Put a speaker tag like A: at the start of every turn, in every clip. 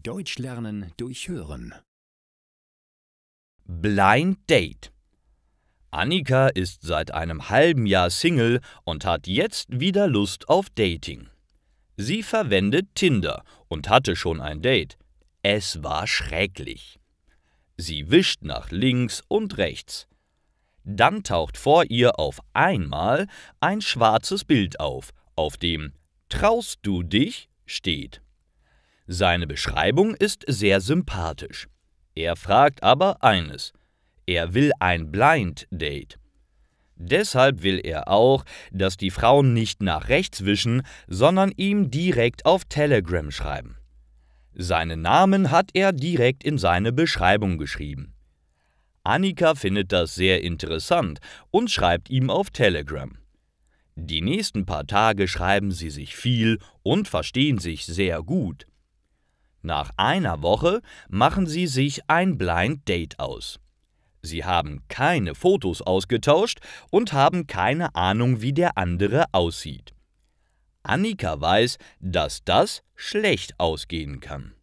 A: Deutsch lernen durch Hören.
B: Blind Date. Annika ist seit einem halben Jahr Single und hat jetzt wieder Lust auf Dating. Sie verwendet Tinder und hatte schon ein Date. Es war schrecklich. Sie wischt nach links und rechts. Dann taucht vor ihr auf einmal ein schwarzes Bild auf dem »Traust du dich?« steht. Seine Beschreibung ist sehr sympathisch. Er fragt aber eines: Er will ein Blind Date. Deshalb will er auch, dass die Frauen nicht nach rechts wischen, sondern ihm direkt auf Telegram schreiben. Seinen Namen hat er direkt in seine Beschreibung geschrieben. Annika findet das sehr interessant und schreibt ihm auf Telegram. Die nächsten paar Tage schreiben sie sich viel und verstehen sich sehr gut. Nach einer Woche machen sie sich ein Blind Date aus. Sie haben keine Fotos ausgetauscht und haben keine Ahnung, wie der andere aussieht. Annika weiß, dass das schlecht ausgehen kann.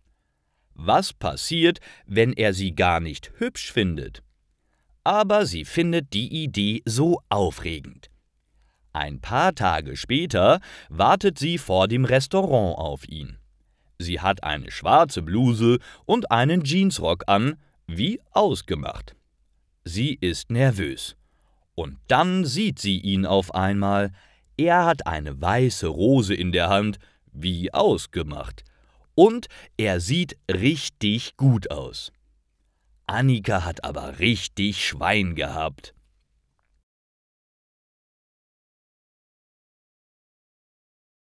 B: Was passiert, wenn er sie gar nicht hübsch findet? Aber sie findet die Idee so aufregend. Ein paar Tage später wartet sie vor dem Restaurant auf ihn. Sie hat eine schwarze Bluse und einen Jeansrock an, wie ausgemacht. Sie ist nervös. Und dann sieht sie ihn auf einmal. Er hat eine weiße Rose in der Hand, wie ausgemacht. Und er sieht richtig gut aus. Annika hat aber richtig Schwein gehabt.